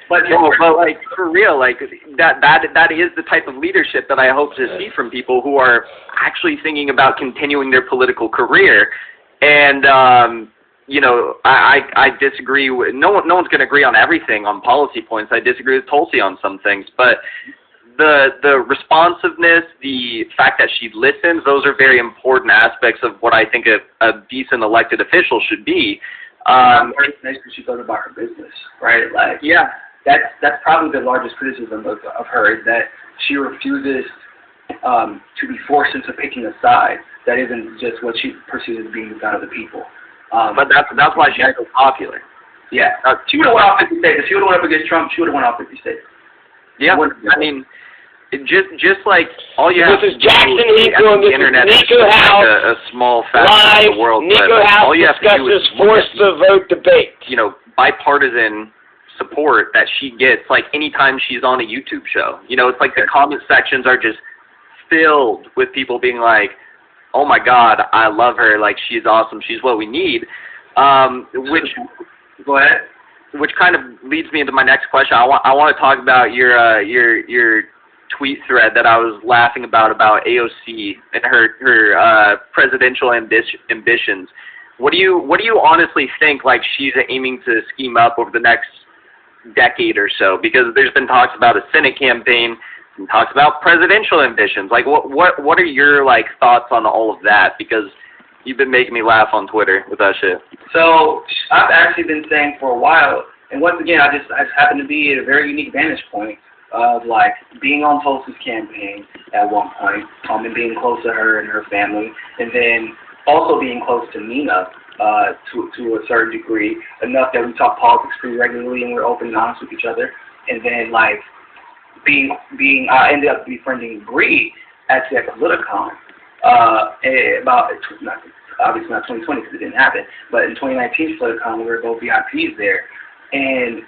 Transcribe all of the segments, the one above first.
But like for real, like that is the type of leadership that I hope to see from people who are actually thinking about continuing their political career. And you know, I disagree with no one's going to agree on everything on policy points. I disagree with Tulsi on some things, but the responsiveness, the fact that she listens, those are very important aspects of what I think a decent elected official should be. She goes about her business, right? Like, yeah, that's probably the largest criticism of her, is that she refuses to be forced into picking a side that isn't just what she perceives as being the side of the people. But that's why she's so popular. Yeah, she would have went off 50 states. If she would have went up against Trump, she would have went off 50 states. Yeah, I mean, just like all you have to do on the internet is like a small fact of the world, Niko but House all you have to do is force the vote debate. You know, bipartisan support that she gets, like anytime she's on a YouTube show. You know, it's like the comment sections are just filled with people being like, "Oh my God, I love her! Like she's awesome. She's what we need." Which go ahead. Which kind of leads me into my next question. I want to talk about your tweet thread that I was laughing about AOC and her presidential ambitions. What do you honestly think like she's aiming to scheme up over the next decade or so? Because there's been talks about a Senate campaign and talks about presidential ambitions. Like what are your like thoughts on all of that? Because you've been making me laugh on Twitter with that shit. So I've actually been saying for a while, and once again, I just happen to be at a very unique vantage point of like being on Tulsi's campaign at one point, and being close to her and her family, and then also being close to Nina to a certain degree, enough that we talk politics pretty regularly and we're open and honest with each other, and then like I ended up befriending Bree at that Politicon. About obviously not 2020 because it didn't happen, but in 2019 Politicon we were both VIPs there, and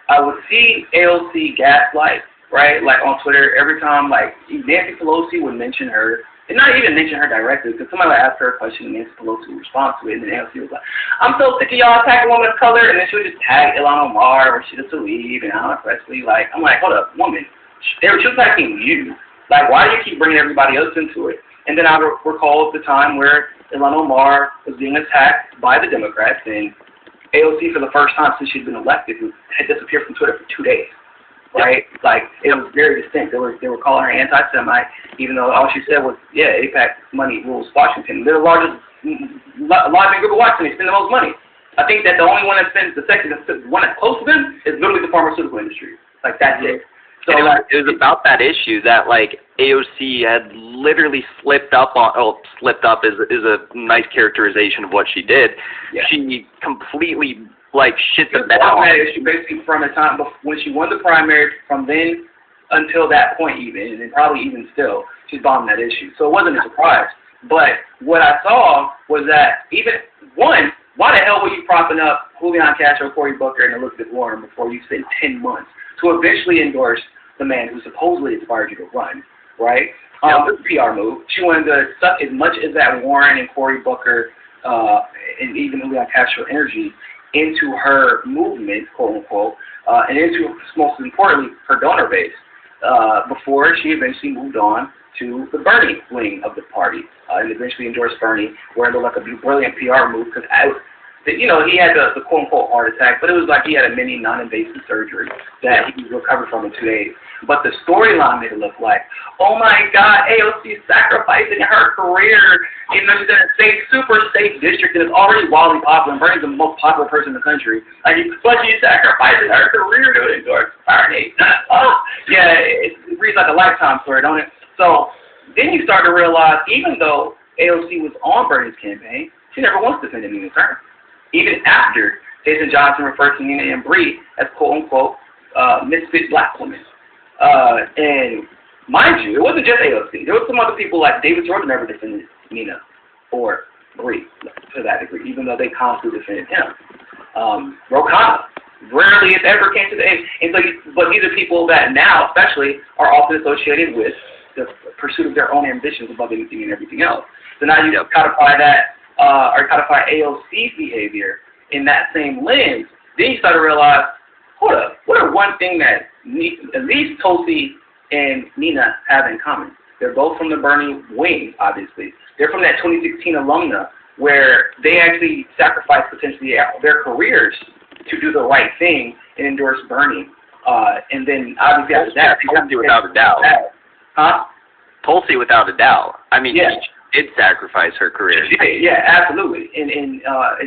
I would see AOC gaslight, right, like on Twitter every time like Nancy Pelosi would mention her, and not even mention her directly, because somebody would ask her a question and Nancy Pelosi would respond to it, and then AOC was like, "I'm so sick of y'all attacking women of color," and then she would just tag Ilhan Omar or she just leave and Alan Presley. Like, I'm like, hold up, woman, she was attacking you. Like, why do you keep bringing everybody else into it? And then I recall the time where Ilhan Omar was being attacked by the Democrats, and AOC, for the first time since she'd been elected, had disappeared from Twitter for 2 days, right? Yep. Like, it was very distinct. They were calling her anti-Semite, even though all she said was, yeah, AIPAC money rules Washington. They're the largest lobbying group of Washington. They spend the most money. I think that the only one that spends, the one that's close to them is literally the pharmaceutical industry. Like, that's it. So it was about that issue that like AOC had literally slipped up on. Oh, slipped up is a nice characterization of what she did. Yeah. She completely like shit the bed on that issue basically from the time when she won the primary, from then until that point even, and probably even still, she's bombed that issue. So it wasn't a surprise. But what I saw was that even one, why the hell were you propping up Julian Castro, Cory Booker, and Elizabeth Warren before you spent 10 months to eventually endorse the man who supposedly inspired you to run, right? It's a PR move. She wanted to suck as much as that Warren and Cory Booker and even Julian Castro energy into her movement, quote unquote, and into, most importantly, her donor base, before she eventually moved on to the Bernie wing of the party, and eventually endorsed Bernie, where it looked like a brilliant PR move, because you know, he had the quote-unquote heart attack, but it was like he had a mini non-invasive surgery that he recovered from in 2 days. But the storyline made it look like, oh my God, AOC sacrificing her career in a super safe district that is already wildly popular, and Bernie's the most popular person in the country. Like, but she's sacrificing her career to endorse Bernie. Oh, yeah, it reads like a Lifetime story, don't it? So then you start to realize, even though AOC was on Bernie's campaign, she never once defended Nina Turner. Even after Jason Johnson referred to Nina and Bree as quote-unquote misfit black women. And mind you, it wasn't just AOC. There were some other people like David Jordan never defended Nina or Bree to that degree, even though they constantly defended him. Rokana rarely, if ever, came to the end. And so, but these are people that now, especially, are often associated with the pursuit of their own ambitions above anything and everything else. So now you codify that, or codify AOC's behavior in that same lens, then you start to realize, hold up, what are one thing that at least Tulsi and Nina have in common. They're both from the Bernie wing, obviously. They're from that 2016 alumna where they actually sacrificed potentially their careers to do the right thing and endorse Bernie. And then obviously after that, Tulsi without a doubt. Huh? Tulsi without a doubt. I mean, yeah. She did sacrifice her career. Yeah, absolutely. And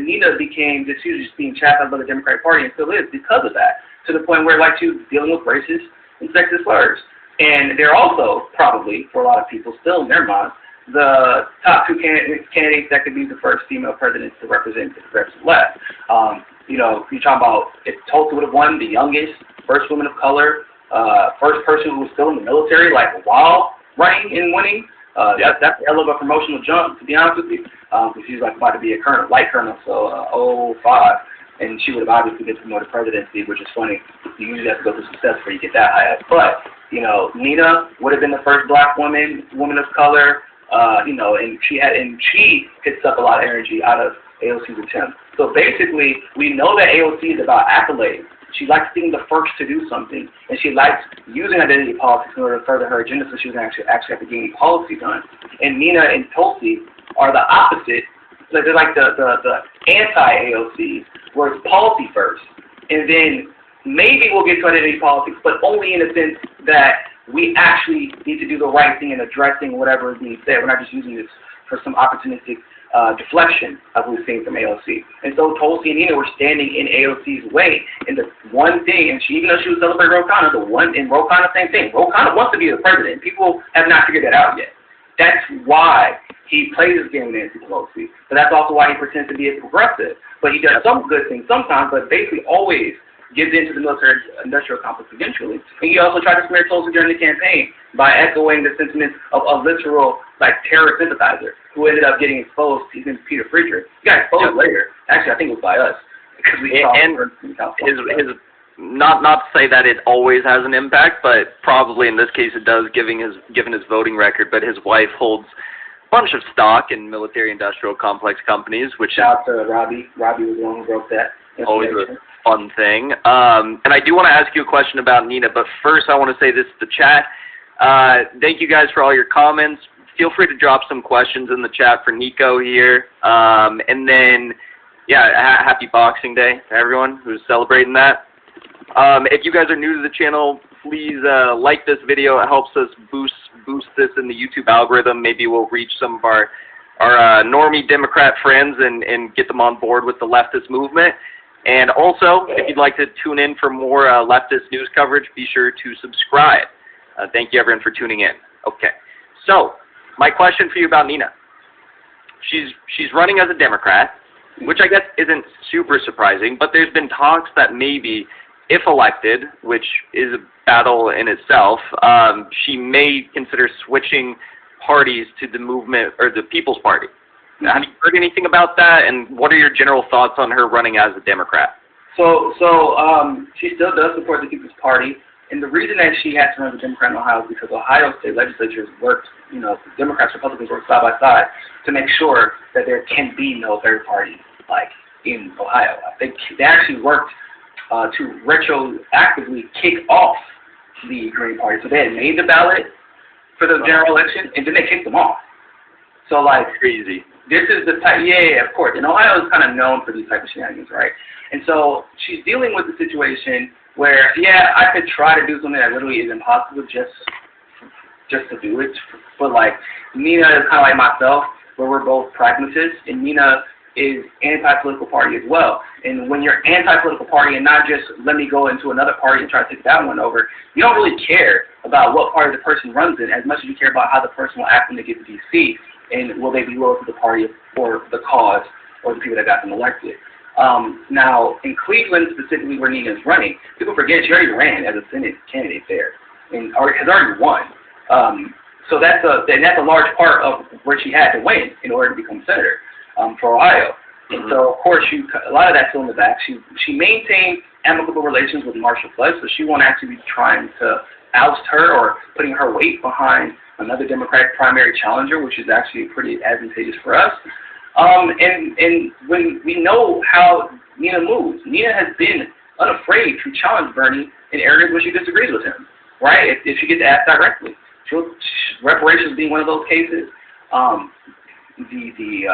Nina she was just being chastised by the Democratic Party and still is because of that, to the point where like she was dealing with racist and sexist slurs. And they're also probably, for a lot of people, still in their minds, the top two candidates that could be the first female presidents to represent the progressive left. You know, you're talking about if Tulsi would have won, the youngest, first woman of color, first person who was still in the military, like while running and winning. That's a hell of a promotional jump, to be honest with you. Because she's like about to be a colonel, light colonel, so 05. And she would have obviously been promoted to presidency, which is funny. You usually have to go through success before you get that high up. But, you know, Nina would have been the first black woman of color, you know, and she picks up a lot of energy out of AOC's attempt. So basically, we know that AOC is about accolades. She likes being the first to do something, and she likes using identity politics in order to further her agenda so she doesn't actually have to get any policy done. And Nina and Tulsi are the opposite. So they're like the anti-AOC, where it's policy first. And then maybe we'll get to identity politics, but only in the sense that we actually need to do the right thing in addressing whatever is being said. We're not just using this for some opportunistic deflection of what we've seen from AOC. And so Tulsi and Nina were standing in AOC's way. And the one thing, and even though she was celebrating Ro Khanna, Ro Khanna, same thing. Ro Khanna wants to be the president. People have not figured that out yet. That's why he plays this game with Nancy Pelosi. But that's also why he pretends to be a progressive. But he does some good things sometimes, but basically always gives into the military-industrial complex eventually. And he also tried to smear Tulsi during the campaign by echoing the sentiments of a literal, like, terror sympathizer who ended up getting exposed. His name is Peter Friedrich. He got exposed later. Actually, I think it was by us. Because we saw him not to say that it always has an impact, but probably in this case it does, given his voting record. But his wife holds a bunch of stock in military-industrial complex companies, which shout out to Robbie. Robbie was the one who broke that. Always a fun thing. And I do want to ask you a question about Nina, but first I want to say this to the chat. Thank you guys for all your comments. Feel free to drop some questions in the chat for Niko here. And then, yeah, happy Boxing Day to everyone who's celebrating that. If you guys are new to the channel, please like this video. It helps us boost this in the YouTube algorithm. Maybe we'll reach some of our normie Democrat friends and get them on board with the leftist movement. And also, if you'd like to tune in for more leftist news coverage, be sure to subscribe. Thank you, everyone, for tuning in. Okay, so my question for you about Nina. She's running as a Democrat, which I guess isn't super surprising, but there's been talks that maybe, if elected, which is a battle in itself, she may consider switching parties to the movement or the People's Party. Have you heard anything about that, and what are your general thoughts on her running as a Democrat? So she still does support the People's Party, and the reason that she had to run as a Democrat in Ohio is because Ohio state legislatures worked, you know, Democrats, Republicans worked side by side to make sure that there can be no third party, like, in Ohio. I think they actually worked to retroactively kick off the Green Party. So they had made the ballot for the general election, and then they kicked them off. So, like, crazy. This is the type, of course. And Ohio is kind of known for these type of shenanigans, right? And so she's dealing with the situation where, I could try to do something that literally is impossible just to do it. But, like, Nina is kind of like myself, where we're both pragmatists, and Nina is anti-political party as well. And when you're anti-political party and not just let me go into another party and try to take that one over, you don't really care about what party the person runs in as much as you care about how the person will act when they get to D.C. and will they be loyal to the party or the cause or the people that got them elected. Now, in Cleveland, specifically where Nina is running, people forget she already ran as a Senate candidate there and has already won. So that's a large part of where she had to win in order to become senator for Ohio. And so, of course, a lot of that's still in the back. She maintained amicable relations with Marshall Fudge, so she won't actually be trying to oust her or putting her weight behind another Democratic primary challenger, which is actually pretty advantageous for us. And when we know how Nina moves, Nina has been unafraid to challenge Bernie in areas where she disagrees with him, right? If she gets asked directly. Reparations being one of those cases. The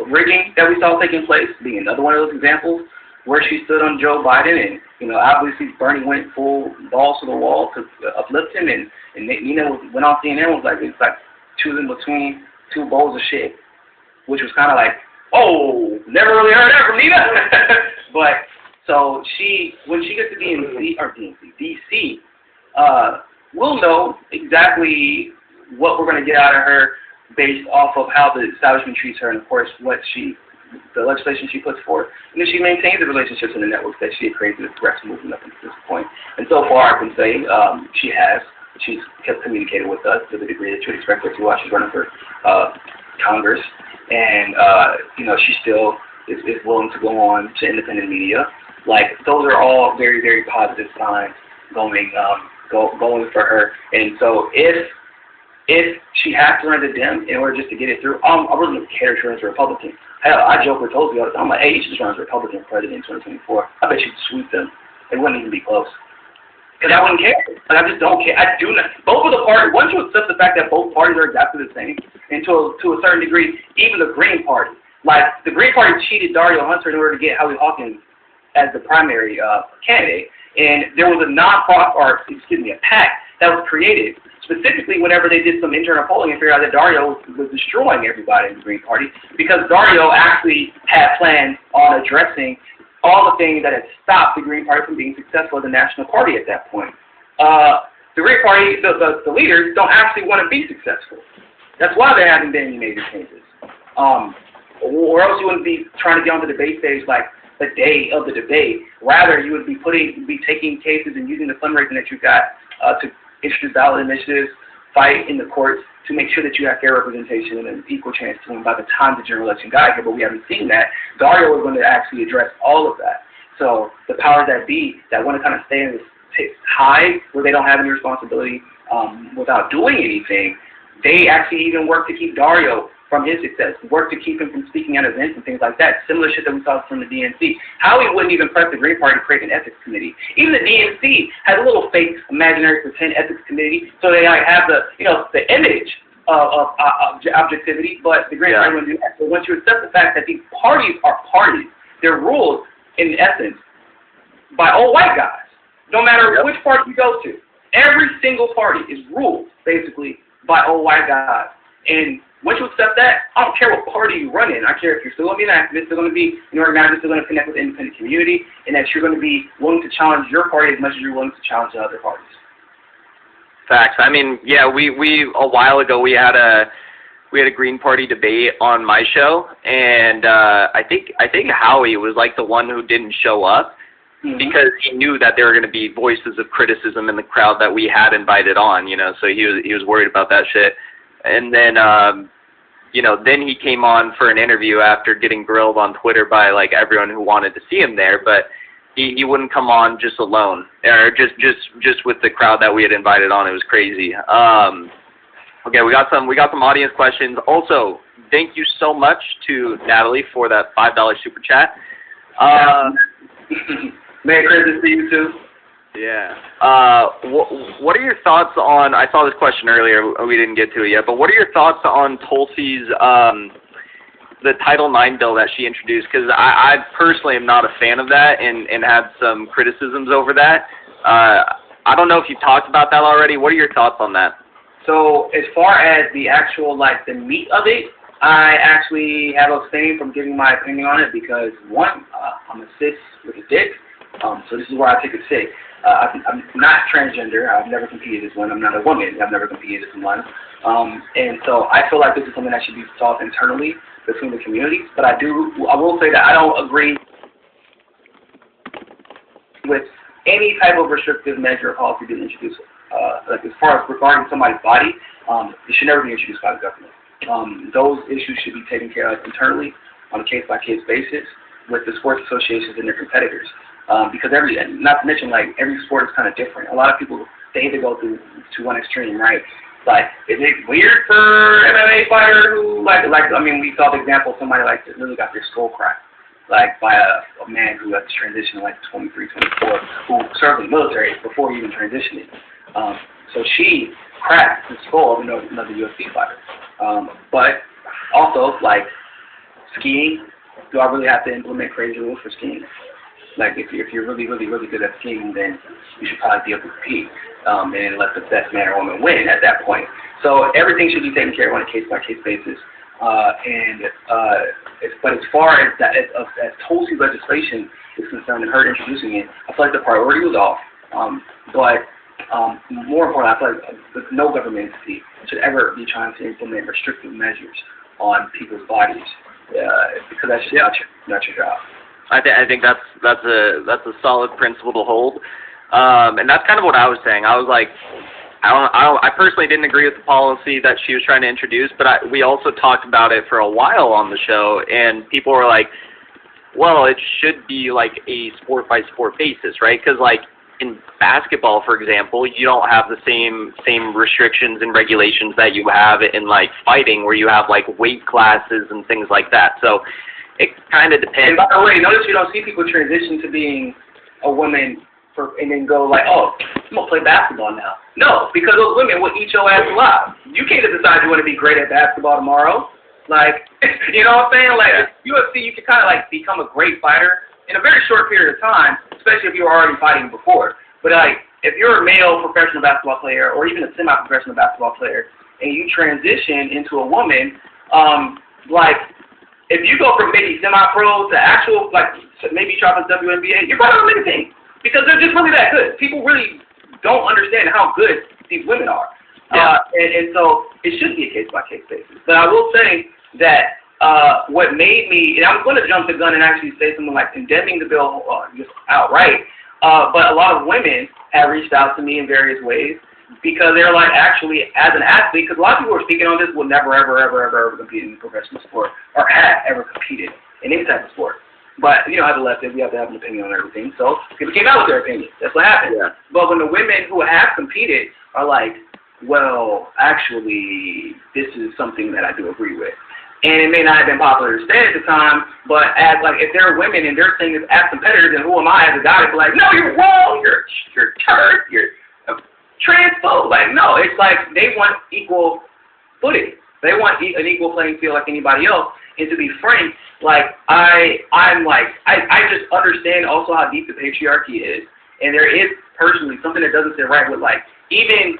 rigging that we saw taking place being another one of those examples where she stood on Joe Biden and, obviously Bernie went full balls to the wall to uplift him, and Nina went on CNN and was like, it's like choosing between two bowls of shit, which was kind of like, oh, never really heard that from Nina. But so when she gets to DC, we'll know exactly what we're going to get out of her based off of how the establishment treats her and, of course, the legislation she puts forth. And if she maintains the relationships in the networks that she had created with the progressive movement up until this point. And so far, I can say she has. She's kept communicating with us to the degree that you would expect her to while she's running for Congress. And, she still is willing to go on to independent media. Like, those are all very, very positive signs going for her. And so if she has to run to Dem in order just to get it through, I wouldn't care if she runs a Republican. Hell, I joke with Tozy all the time. I'm like, hey, you should just run as a Republican president in 2024. I bet you'd sweep them. It wouldn't even be close. Because I wouldn't care. Like, I just don't care. I do not. Both of the parties, once you accept the fact that both parties are exactly the same, and to a certain degree, even the Green Party. Like, the Green Party cheated Dario Hunter in order to get Howie Hawkins as the primary candidate. And there was a a PAC that was created specifically whenever they did some internal polling and figured out that Dario was destroying everybody in the Green Party, because Dario actually had plans on addressing all the things that had stopped the Green Party from being successful as a national party at that point. The Green Party, the leaders, don't actually want to be successful. That's why there haven't been any major changes. Or else you wouldn't be trying to get on the debate stage like the day of the debate. Rather, you would be taking cases and using the fundraising that you got to introduce ballot initiatives, fight in the courts to make sure that you have fair representation and an equal chance to win by the time the general election got here, but we haven't seen that. Dario was going to actually address all of that. So the powers that be that want to kind of stay in this high where they don't have any responsibility without doing anything, they actually even work to keep Dario from his success, work to keep him from speaking at events and things like that. Similar shit that we saw from the DNC. Howie wouldn't even press the Green Party to create an ethics committee. Even the DNC has a little fake, imaginary, pretend ethics committee, so they like have the image of objectivity, but the Green Party wouldn't do that. So once you accept the fact that these parties are parties, they're ruled, in essence, by old white guys, no matter which party you go to. Every single party is ruled, basically, by old white guys. And once you accept that, I don't care what party you run in. I care if you're still going to be an activist, still going to be an organizer, still going to connect with the independent community, and that you're going to be willing to challenge your party as much as you're willing to challenge the other parties. Facts. I mean, yeah, we a while ago we had a Green Party debate on my show, and I think Howie was like the one who didn't show up because he knew that there were going to be voices of criticism in the crowd that we had invited on, so he was worried about that shit. And then, then he came on for an interview after getting grilled on Twitter by, like, everyone who wanted to see him there, but he wouldn't come on just alone, or just with the crowd that we had invited on. It was crazy. Okay, we got some audience questions. Also, thank you so much to Natalie for that $5 super chat. Merry Christmas to you, too. Yeah. What are your thoughts on, I saw this question earlier, we didn't get to it yet, but what are your thoughts on Tulsi's, the Title IX bill that she introduced? Because I personally am not a fan of that and had some criticisms over that. I don't know if you've talked about that already. What are your thoughts on that? So as far as the actual, the meat of it, I actually have abstained from giving my opinion on it because, one, I'm a cis with a dick, so this is where I take a sick. I'm not transgender. I've never competed as one. I'm not a woman. I've never competed as one. And so I feel like this is something that should be solved internally between the communities. But I will say that I don't agree with any type of restrictive measure or policy being introduced. As far as regarding somebody's body, it should never be introduced by the government. Those issues should be taken care of internally on a case-by-case basis with the sports associations and their competitors. Because not to mention, every sport is kind of different. A lot of people, they either go to one extreme, right? Like, is it weird for MMA fighter who, we saw the example of somebody that really got their skull cracked, like by a man who has transitioned like 23, 24, who served in the military before even transitioning. So she cracked the skull of another UFC fighter. But also, like, skiing, do I really have to implement crazy rules for skiing? Like, if you're really, really, really good at skiing, then you should probably be able to compete and let the best man or woman win at that point. So everything should be taken care of on a case-by-case basis. But as far as that, as Tulsi legislation is concerned and her introducing it, I feel like the priority was off. But more importantly, I feel like no government entity should ever be trying to implement restrictive measures on people's bodies because that's just not your job. I think that's a solid principle to hold, and that's kind of what I was saying. I was like, I personally didn't agree with the policy that she was trying to introduce, but we also talked about it for a while on the show, and people were like, well, it should be like a sport-by-sport basis, right? Because like in basketball, for example, you don't have the same restrictions and regulations that you have in like fighting, where you have like weight classes and things like that. So it kind of depends. And by the way, notice you don't see people transition to being a woman and then go like, oh, I'm going to play basketball now. No, because those women will eat your ass alive. You can't just decide you want to be great at basketball tomorrow. Like, you know what I'm saying? Like, UFC, you can kind of like become a great fighter in a very short period of time, especially if you were already fighting before. But like, if you're a male professional basketball player or even a semi-professional basketball player and you transition into a woman, like, if you go from maybe semi-pro to actual, like, maybe try for WNBA, you're probably going to make a team. Because they're just really that good. People really don't understand how good these women are. Yeah. And so it should be a case-by-case basis. But I will say that what made me, and I'm going to jump the gun and actually say something like condemning the bill just outright, but a lot of women have reached out to me in various ways because they're like, actually, as an athlete, because a lot of people who are speaking on this will never, ever compete in professional sport or have ever competed in any type of sport. But, you know, as a leftist, we have to have an opinion on everything. So people came out with their opinion. That's what happened. Yeah. But when the women who have competed are like, well, actually, this is something that I do agree with. And it may not have been popular to say at the time, but as like if they're women and they're saying this as competitors, then who am I as a guy to be like, no, you're wrong, you're turd, you're a transphobe. Like, no, it's like they want equal footing. They want an equal playing field like anybody else. And to be frank, like I'm I just understand also how deep the patriarchy is, and there is personally something that doesn't sit right with like even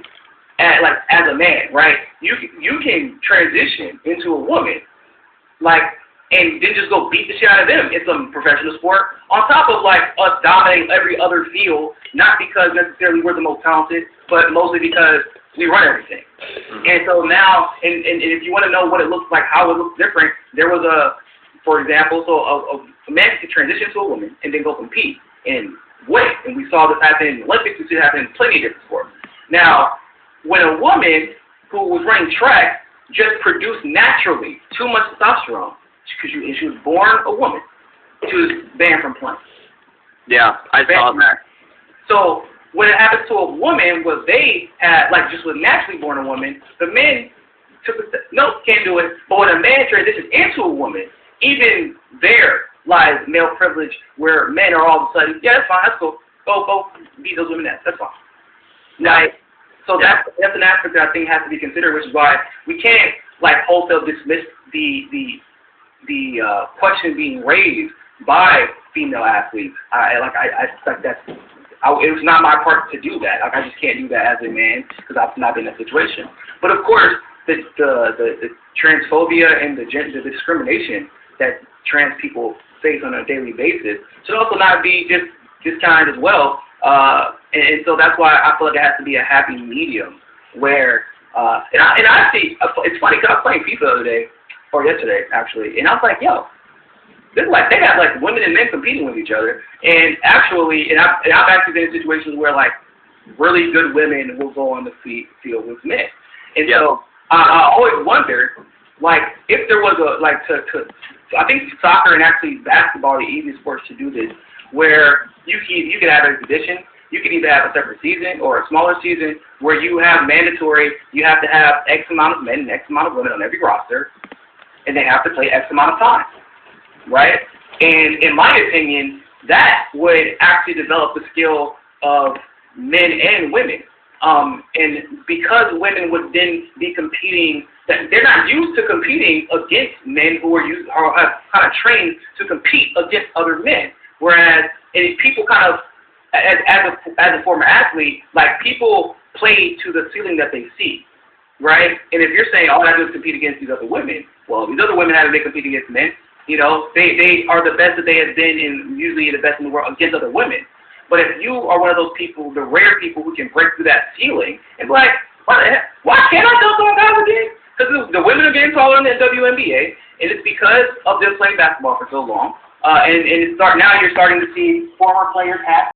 as a man, right? You can transition into a woman, like, and then just go beat the shit out of them in some professional sport. On top of like us dominating every other field, not because necessarily we're the most talented, but mostly because we run everything. And so now, and if you want to know what it looks like, how it looks different, there was for example, so a man could transition to a woman and then go compete and win. And we saw this happen in the Olympics. We see it happen in plenty of different sports. Now, when a woman who was running track just produced naturally too much testosterone, because she was born a woman, she was banned from playing. Yeah, I saw that. So when it happens to a woman, where they had, like, just was naturally born a woman, the men took a step, no, can't do it. But when a man transitions into a woman, even there lies male privilege, where men are all of a sudden, yeah, that's fine, that's cool. Go beat those women that's fine. Like, so that's an aspect that I think has to be considered, which is why we can't, like, wholesale dismiss the question being raised by female athletes. I suspect that's. It was not my part to do that. Like, I just can't do that as a man because I've not been in that situation. But of course, the transphobia and the discrimination that trans people face on a daily basis should also not be just discounted as well. And so that's why I feel like it has to be a happy medium where and I see it's funny because I was playing FIFA the other day or yesterday actually, and I was like, yo. This is like they have like women and men competing with each other, and actually, I've actually been in situations where like really good women will go on the field with men, and so I always wonder, like if there was a like I think soccer and actually basketball are the easiest sports to do this, where you could have a position, you could either have a separate season or a smaller season where you have mandatory, you have to have X amount of men and X amount of women on every roster, and they have to play X amount of time. Right? And in my opinion, that would actually develop the skill of men and women. And because women would then be competing, that they're not used to competing against men who are kind of trained to compete against other men. Whereas if people kind of, as a former athlete, like people play to the ceiling that they see, right? And if you're saying all I do is compete against these other women, well, these other women haven't been competing against men. You know, they are the best that they have been, and usually the best in the world against other women. But if you are one of those people, the rare people who can break through that ceiling, and be like, why can't I dunk on guys again? Because the women are getting taller in the WNBA, and it's because of them playing basketball for so long. And now you're starting to see former players have